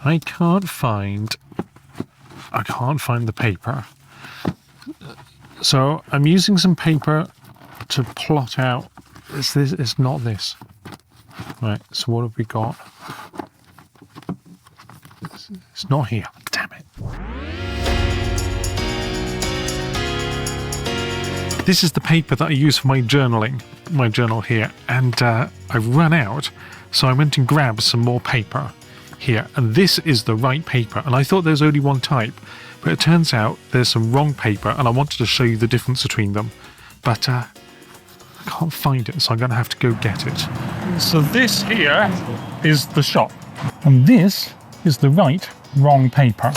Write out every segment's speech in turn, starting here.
I can't find the paper. So I'm using some paper to plot out. It's not this. Right, so what have we got? It's not here. Damn it. This is the paper that I use for my journaling, my journal here, and I've run out, so I went and grabbed some more paper here, and this is the right paper, and I thought there's only one type, but it turns out there's some wrong paper, and I wanted to show you the difference between them, but I can't find it, so I'm going to have to go get it. So this here is the shop, and this is the wrong paper.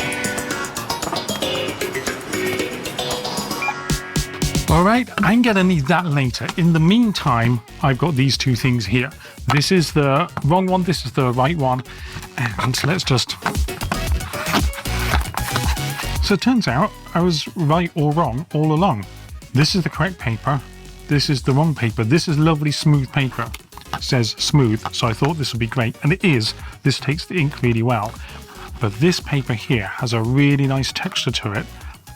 Alright, I'm going to need that later. In the meantime, I've got these two things here. This is the wrong one, this is the right one, and let's just... So it turns out I was right or wrong all along. This is the correct paper, this is the wrong paper, this is lovely smooth paper. It says smooth, so I thought this would be great, and it is. This takes the ink really well. But this paper here has a really nice texture to it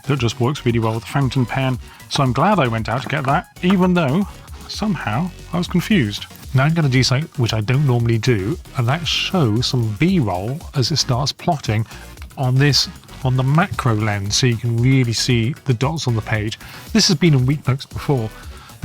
that just works really well with the fountain pen, so I'm glad I went out to get that, even though somehow I was confused. Now I'm going to do something which I don't normally do, and that's show some B-roll as it starts plotting on the macro lens, so you can really see the dots on the page. This has been in Weeknotes before,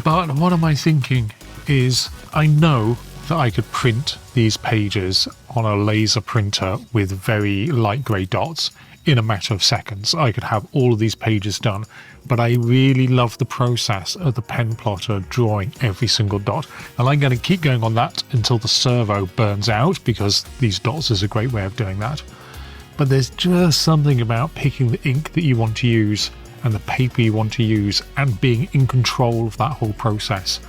but what am I thinking is I know that I could print these pages on a laser printer with very light grey dots in a matter of seconds. I could have all of these pages done, but I really love the process of the pen plotter drawing every single dot, and I'm going to keep going on that until the servo burns out, because these dots is a great way of doing that. But there's just something about picking the ink that you want to use and the paper you want to use and being in control of that whole process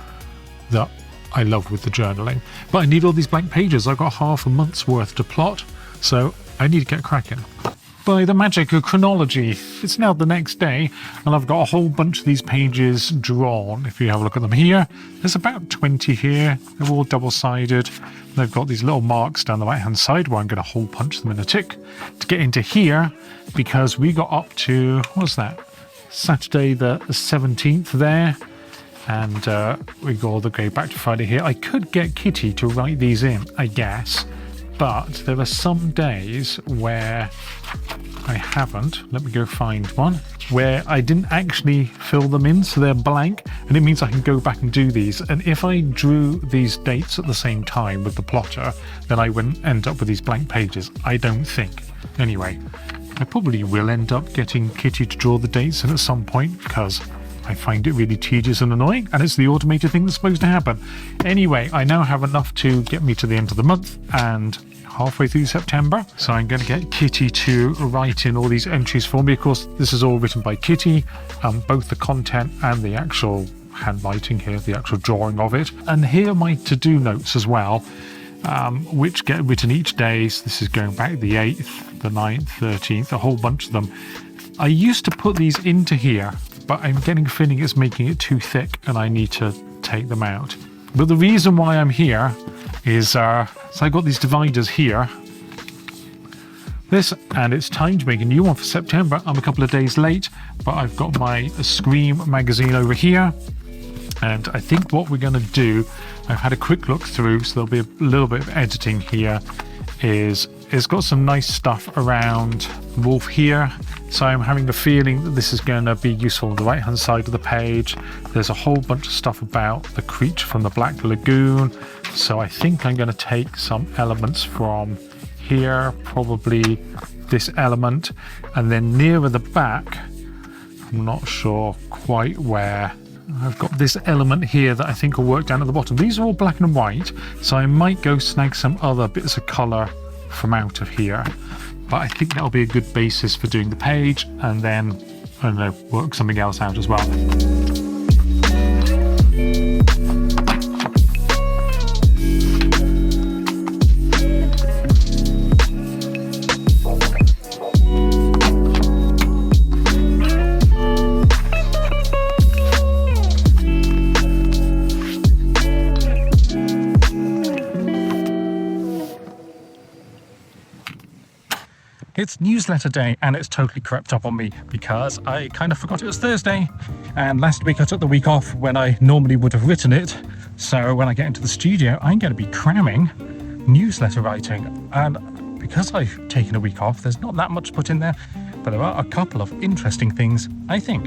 that I love with the journaling. But I need all these blank pages. I've got half a month's worth to plot, so I need to get cracking. By the magic of chronology, it's now the next day, and I've got a whole bunch of these pages drawn. If you have a look at them here, there's about 20 here. They're all double-sided. They've got these little marks down the right-hand side where I'm going to hole punch them in a tick to get into here, because we got up to, what's that, Saturday the 17th there, and we got all the way back to Friday here. I could get Kitty to write these in, I guess, but there are some days where I haven't. Let me go find one where I didn't actually fill them in, so they're blank, and it means I can go back and do these. And if I drew these dates at the same time with the plotter, then I wouldn't end up with these blank pages, I don't think. Anyway, I probably will end up getting Kitty to draw the dates in at some point, because I find it really tedious and annoying, and it's the automated thing that's supposed to happen. Anyway, I now have enough to get me to the end of the month and halfway through September, so I'm going to get Kitty to write in all these entries for me. Of course, this is all written by Kitty, both the content and the actual handwriting here, the actual drawing of it. And here are my to-do notes as well, which get written each day. So this is going back the 8th, the 9th, 13th, a whole bunch of them. I used to put these into here, but I'm getting a feeling it's making it too thick and I need to take them out. But the reason why I'm here is, so I got these dividers here. This, and it's time to make a new one for September. I'm a couple of days late, but I've got my Scream magazine over here. And I think what we're going to do, I've had a quick look through, so there'll be a little bit of editing here, is it's got some nice stuff around Wolf here. So I'm having the feeling that this is going to be useful on the right hand side of the page. There's a whole bunch of stuff about the creature from the Black Lagoon. So I think I'm going to take some elements from here, probably this element, and then nearer the back, I'm not sure quite where, I've got this element here that I think will work down at the bottom. These are all black and white, so I might go snag some other bits of colour from out of here. But I think that'll be a good basis for doing the page, and then, I don't know, work something else out as well. It's newsletter day and it's totally crept up on me because I kind of forgot it was Thursday. And last week I took the week off when I normally would have written it. So when I get into the studio, I'm going to be cramming newsletter writing. And because I've taken a week off, there's not that much put in there, but there are a couple of interesting things, I think.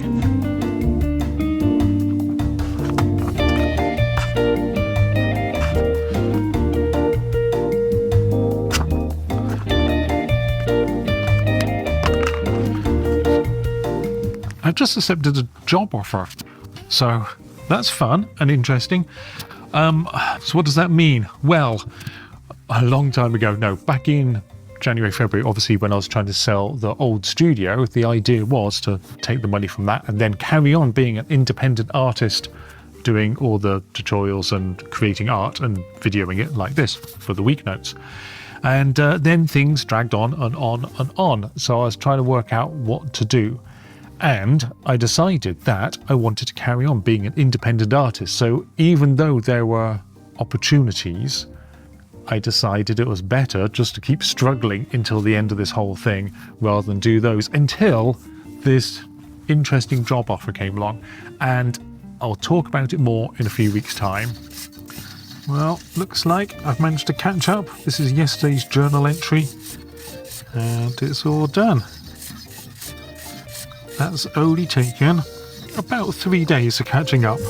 I've just accepted a job offer, so that's fun and interesting. So what does that mean? Well, a long time ago, no, back in January, February, obviously when I was trying to sell the old studio, the idea was to take the money from that and then carry on being an independent artist, doing all the tutorials and creating art and videoing it like this for the Weeknotes. And then things dragged on and on and on. So I was trying to work out what to do. And I decided that I wanted to carry on being an independent artist. So even though there were opportunities, I decided it was better just to keep struggling until the end of this whole thing rather than do those until this interesting job offer came along. And I'll talk about it more in a few weeks' time. Well, looks like I've managed to catch up. This is yesterday's journal entry and it's all done. That's only taken about 3 days of catching up.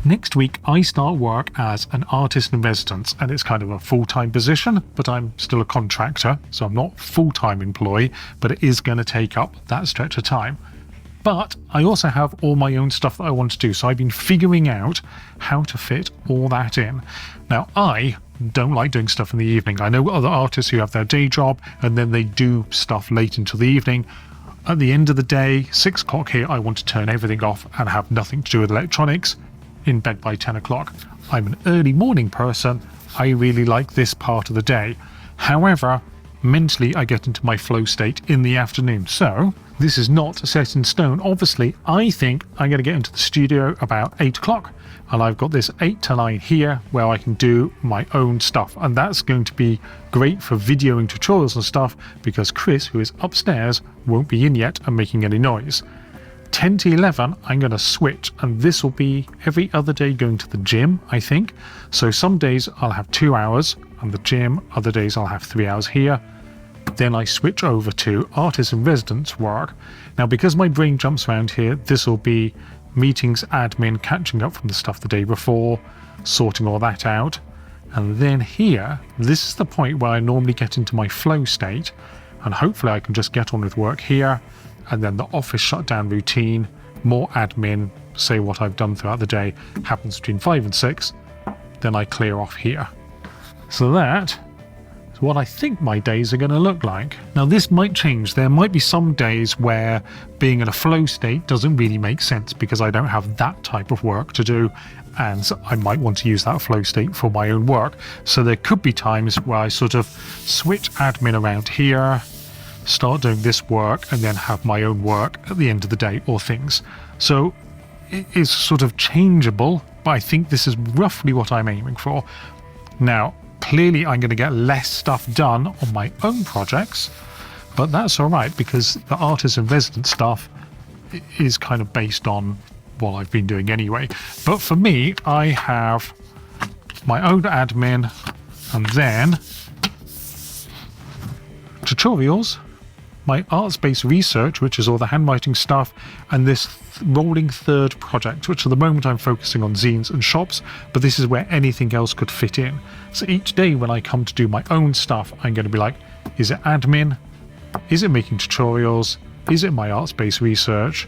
Next week, I start work as an artist in residence, and it's kind of a full-time position, but I'm still a contractor, so I'm not full-time employee, but it is going to take up that stretch of time. But I also have all my own stuff that I want to do, so I've been figuring out how to fit all that in. Now, I don't like doing stuff in the evening. I know other artists who have their day job, and then they do stuff late into the evening. At the end of the day, 6 o'clock here, I want to turn everything off and have nothing to do with electronics. In bed by 10 o'clock. I'm an early morning person. I really like this part of the day. However, mentally I get into my flow state in the afternoon. So this is not set in stone. Obviously, I think I'm going to get into the studio about 8 o'clock. And I've got this 8 to 9 here where I can do my own stuff. And that's going to be great for videoing tutorials and stuff because Chris, who is upstairs, won't be in yet and making any noise. 10 to 11, I'm going to switch, and this will be every other day going to the gym, I think. So some days I'll have 2 hours on the gym, other days I'll have 3 hours here. Then I switch over to artist in residence work. Now, because my brain jumps around here, this will be meetings, admin, catching up from the stuff the day before, sorting all that out. And then here, this is the point where I normally get into my flow state, and hopefully I can just get on with work here. And then the office shutdown routine, more admin, say what I've done throughout the day, happens between 5 and 6. Then I clear off here. So that is what I think my days are going to look like. Now this might change. There might be some days where being in a flow state doesn't really make sense because I don't have that type of work to do. And so I might want to use that flow state for my own work. So there could be times where I sort of switch admin around here, start doing this work and then have my own work at the end of the day or things. So it is sort of changeable, but I think this is roughly what I'm aiming for. Now, clearly I'm going to get less stuff done on my own projects, but that's all right because the artist in residence stuff is kind of based on what I've been doing anyway. But for me, I have my own admin and then tutorials, my arts-based research, which is all the handwriting stuff, and this rolling third project, which at the moment I'm focusing on zines and shops, but this is where anything else could fit in. So each day when I come to do my own stuff, I'm going to be like, is it admin? Is it making tutorials? Is it my arts-based research?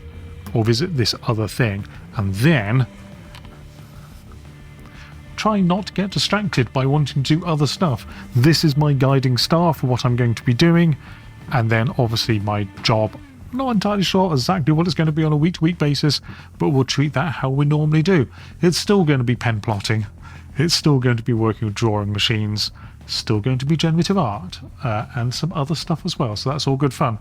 Or is it this other thing? And then try not to get distracted by wanting to do other stuff. This is my guiding star for what I'm going to be doing. And then obviously my job, not entirely sure exactly what it's going to be on a week-to-week basis, but we'll treat that how we normally do. It's still going to be pen plotting. It's still going to be working with drawing machines still going to be generative art and some other stuff as well. So that's all good fun.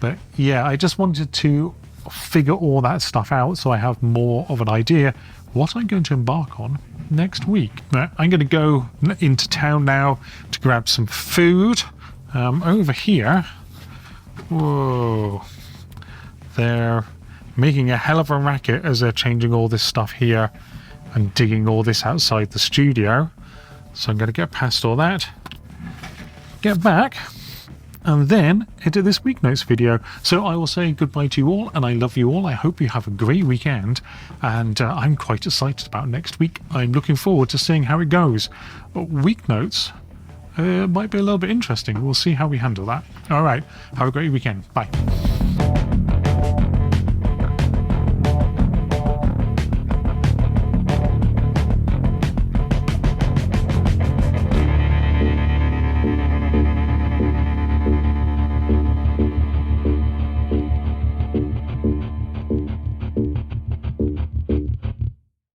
But yeah, I just wanted to figure all that stuff out so I have more of an idea what I'm going to embark on next week. Now, I'm going to go into town now to grab some food. Over here, whoa, they're making a hell of a racket as they're changing all this stuff here and digging all this outside the studio. So I'm going to get past all that, get back, and then edit this Weeknotes video. So I will say goodbye to you all, and I love you all. I hope you have a great weekend, and I'm quite excited about next week. I'm looking forward to seeing how it goes. Weeknotes might be a little bit interesting. We'll see how we handle that. All right, have a great weekend. Bye.